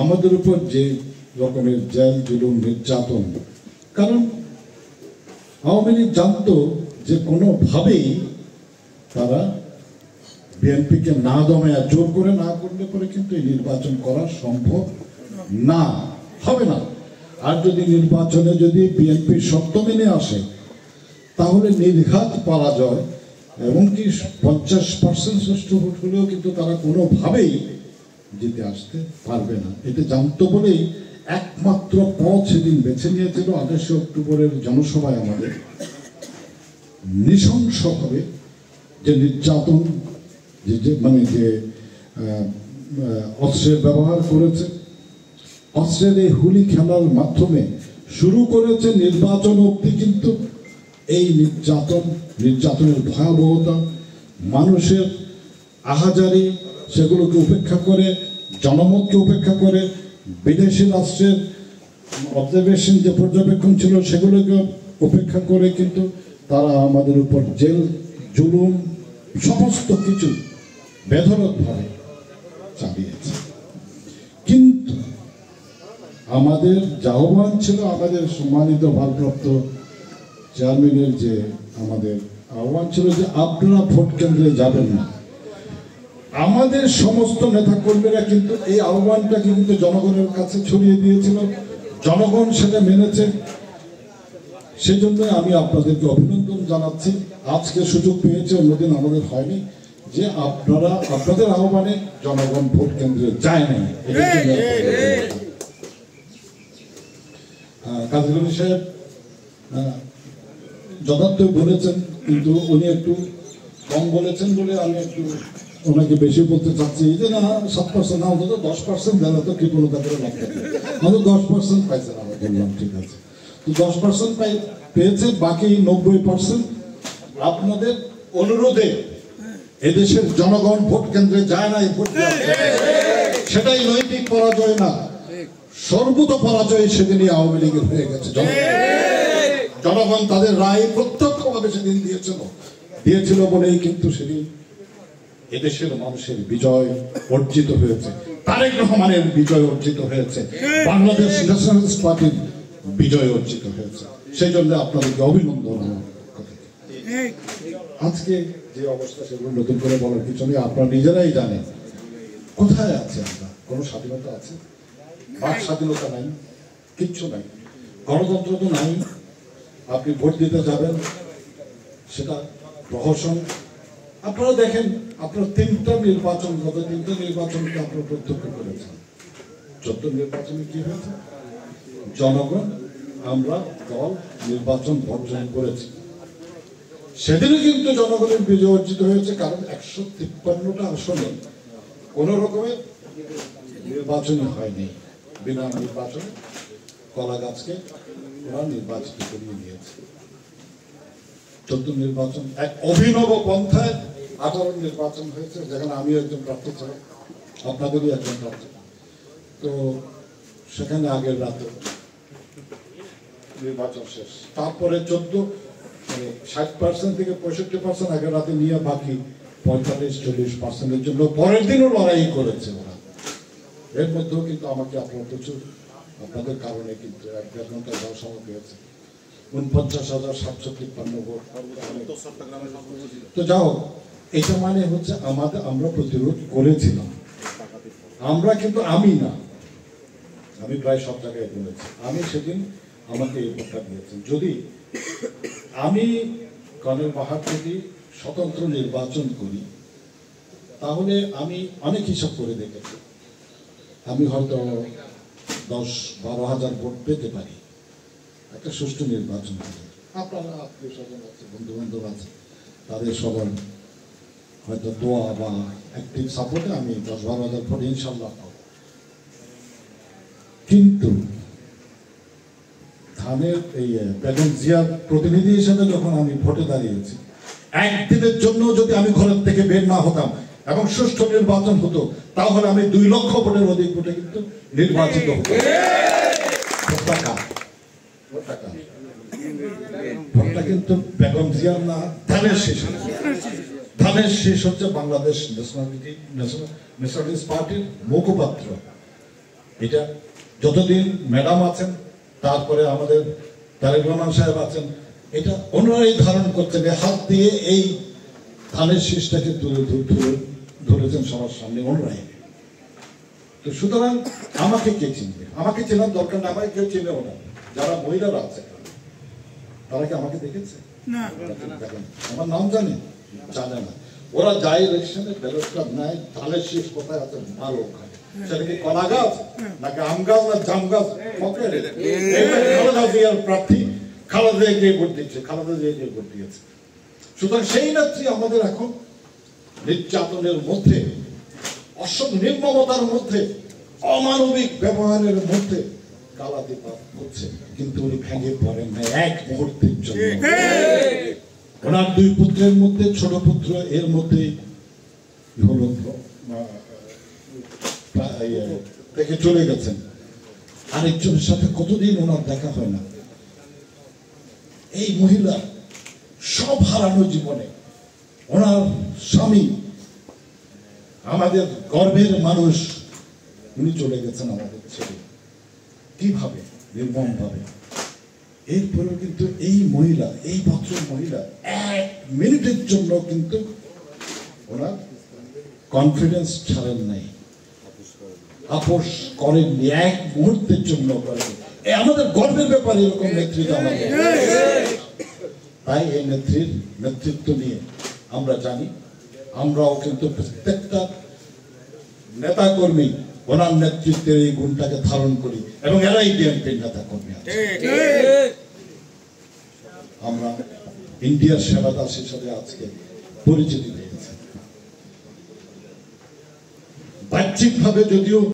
আমাদের উপর যে রকমের জেল জুলুম নির্যাতন, কারণ আওয়ামী লীগ জানতো যে কোনোভাবেই তারা বিএনপিকে না দমায়া জোর করে না করলে পরে কিন্তু এই নির্বাচন করা সম্ভব না, হবে না। আর যদি নির্বাচনে যদি বিএনপির সত্য মেনে আসে তাহলে নির্ঘাত পরাজয়, এবং কি 50% ষষ্ঠ ভোট হলেও কিন্তু তারা কোনোভাবেই জিতে আসতে পারবে না। এটা জানতো বলেই একমাত্র পথ সেদিন বেছে নিয়েছিল 28 অক্টোবরের জনসভায় আমাদের নৃশংসভাবে যে নির্যাতন, যে মানে যে অস্ত্রের ব্যবহার করেছে, অস্ত্রের এই হুলি খেলার মাধ্যমে শুরু করেছে নির্বাচন অবধি কিন্তু এই নির্যাতনের ভয়াবহতা, মানুষের আহাজারি, সেগুলোকে উপেক্ষা করে, জনমতকে উপেক্ষা করে, বিদেশি রাষ্ট্রের অবজারভেশন যে পর্যবেক্ষণ ছিল সেগুলোকে উপেক্ষা করে কিন্তু তারা আমাদের উপর জেল জুলুম সমস্ত কিছু বেধড়কভাবে চালিয়েছে। কিন্তু আমাদের যে আহ্বান ছিল, আমাদের সম্মানিত ভারপ্রাপ্ত চেয়ারম্যানের যে আমাদের আহ্বান ছিল যে আপনারা ভোট কেন্দ্রে যাবেন না, আমাদের সমস্ত নেতাকর্মীরা কিন্তু এই আহ্বানটা কিন্তু জনগণের কাছে ছড়িয়ে দিয়েছিল, জনগণ সেটা মেনেছে। সেজন্য আমি আপনাদেরকে অভিনন্দন জানাচ্ছি। আজকে সুযোগ পেয়েছে, অন্যদিন আমাদের হয়নি, যে আপনারা আপনাদের আহ্বানে জনগণ ভোট কেন্দ্রে যায় নাই। কাজী গনি সাহেব যথার্থই বলেছেন, কিন্তু উনি একটু কম বলেছেন বলে আমি একটু ওনাকে বেশি বলতে চাচ্ছি যে না 7% না, অন্তত 10% দেন, তো কৃপণতা করে লাভ থাকে, অন্তত 10% পাইছেন। আমরা বললাম ঠিক আছে, তো 10% পেয়েছে, বাকি 90% আপনাদের অনুরোধে এদেশের জনগণ ভোট কেন্দ্রে যায় না। ভোট সেটাই নৈতিক পরাজয় না, সর্বত পরাজয় সেদিনই আওয়ামী লীগের হয়ে গেছে। জনগণ তাদের রায় প্রত্যক্ষভাবে সেদিন দিয়েছিল বলেই কিন্তু সেদিন এদেশের মানুষের বিজয় অর্জিত হয়েছে, তারেক রহমানের বিজয় অর্জিত হয়েছে, বাংলাদেশ ন্যাশনালিস্ট পার্টির বিজয় অর্জিত হয়েছে। সেই জন্য আপনাদেরকে অভিনন্দন। আজকে যে অবস্থা সেগুলো নতুন করে বলার পিছনে আপনারা নিজেরাই জানেন কোথায় আছে আমরা। কোনো স্বাধীনতা আছে? বাক স্বাধীনতা নাই, কিচ্ছু নাই, গণতন্ত্র তো নাই। আপনি ভোট দিতে যাবেন, সেটা প্রহসন। আপনারা দেখেন, আপনার 3টা নির্বাচন, গত 3টা নির্বাচনকে আপনারা প্রত্যক্ষ করেছেন। 14 নির্বাচনে কি হয়েছে? জনগণ, আমরা দল নির্বাচন বর্জন করেছি। সেদিনও কিন্তু জনগণের বিজয় অর্জিত হয়েছে, কারণ 153টা আসনে কোন রকমের নির্বাচনই হয়নি। বিনা নির্বাচনে কলা গাছকে ওরা নির্বাচিত করিয়ে নিয়েছে। 14 নির্বাচন এক অভিনব পন্থায় 18 নির্বাচন হয়েছে, যেখানে আমিও একজন প্রার্থী ছিলাম, আপনাদেরই একজন প্রার্থী। তো সেখানে আগের রাতে নির্বাচন শেষ, তারপরে 60% থেকে 65% আগের রাতে নিয়ে বাকি 45-40%-এর জন্য পরের দিনও লড়াই করেছে ওরা। এর মধ্যেও কিন্তু আমাকে আপনার প্রচুর, আপনাদের কারণে কিন্তু 1-1.5 ঘন্টা যাওয়ার সময় পেয়েছে। 49,753 ভোট। তো যাও, এটা মানে হচ্ছে আমরা প্রতিরোধ করেছিলাম। আমরা কিন্তু আমি প্রায় সব জায়গায় বলেছি, আমি সেদিন আমাকে এই ভোটটা দিয়েছেন। যদি আমি কর্নেল বাহার যদি স্বতন্ত্র নির্বাচন করি, তাহলে আমি অনেক হিসাব করে দেখেছি, আমি হয়তো 10-12 হাজার ভোট পেতে পারি একটা সুষ্ঠু নির্বাচন করে। আপনারা আত্মীয় স্বজন আছে, বন্ধু বান্ধব আছে, তাদের সবার হয়তো দোয়া বা অ্যাক্টিভ সাপোর্টে আমি 10-12 হাজার ভোট ইনশাল্লাহ পাবো। কিন্তু ধানের এই বেগম জিয়ার প্রতিনিধি হিসেবে যখন আমি ভোটে দাঁড়িয়েছি, একদিনের জন্য যদি আমি ঘরের থেকে বের না হতাম এবং সুষ্ঠু নির্বাচন হতো, তাহলে আমি 2 লক্ষ ভোটের অধিক ভোটে কিন্তু নির্বাচিত হতো। ভোটটা কিন্তু বেগম জিয়ার না, ধানের শেষ। ধানের শেষ হচ্ছে বাংলাদেশ ন্যাশনালিস্ট পার্টির মুখপাত্র এটা যতদিন ম্যাডাম আছেন, তারপরে আমাদের তারেক রহমান সাহেব আছেন, এটা ওনারাই ধারণ করছেন, হাত দিয়ে এই ধানের শীষটাকে ধরেছেন সবার সামনে ওনারাই। তো সুতরাং আমাকে কে চিনবে? আমাকে চেনার দরকার না, আমাকে কেউ চিনেও না। যারা মহিলারা আছে তারা কি আমাকে দেখেছে? দেখেন, আমার নাম জানে না। ওরা যায় ইলেকশনে ব্যালট কার্ড নেয়, ধানের শীষ কোথায় আছে ভালো ওখানে, সেটা কি কলা গাছ নাকি আম গাছ না জাম গাছ? খালেদা জিয়ার প্রার্থী, খালেদা গিয়ে ভোট দিচ্ছে, খালেদা জিয়া গিয়ে ভোট দিয়েছে। সুতরাং সেই নেত্রী আমাদের এখন নির্যাতনের মধ্যে, নির্মমতার মধ্যে, অমানবিক ব্যবহারের মধ্যে কালাতিপাত হচ্ছে, কিন্তু উনি ভেঙে পড়েন না এক মুহূর্তের জন্য। ওনার দুই পুত্রের মধ্যে ছোট পুত্র এর মধ্যে হলো থেকে চলে গেছেন, আরেকজনের সাথে কতদিন ওনার দেখা হয় না। এই মহিলা সব হারানো জীবনে, ওনার স্বামী আমাদের গর্বের মানুষ, উনি চলে গেছেন আমাদের ছেড়ে, কিভাবে? নির্মম ভাবে। এরপরেও কিন্তু এই মহিলা, এই ভদ্র মহিলা এক মিনিটের জন্য কিন্তু ওনার কনফিডেন্স ছাড়েন নাই, আপোষ করেননি, এক মুহূর্তের জন্য করেন। আমাদের গর্বের ব্যাপারে এরকম নেতৃত্ব আমাদের। তাই এই নেত্রীর নেতৃত্ব নিয়ে আমরা জানি, আমরাও কিন্তু প্রত্যেকটা নেতা কর্মী ওনার নেতৃত্বের এই গুণটাকে ধারণ করি, এবং এরাই বিএনপির নেতা কর্মী আছে। আমরা ইন্ডিয়ার সেবা দাস হিসাবে আজকে পরিচিতি পেয়েছি, বাহ্যিকভাবে যদিও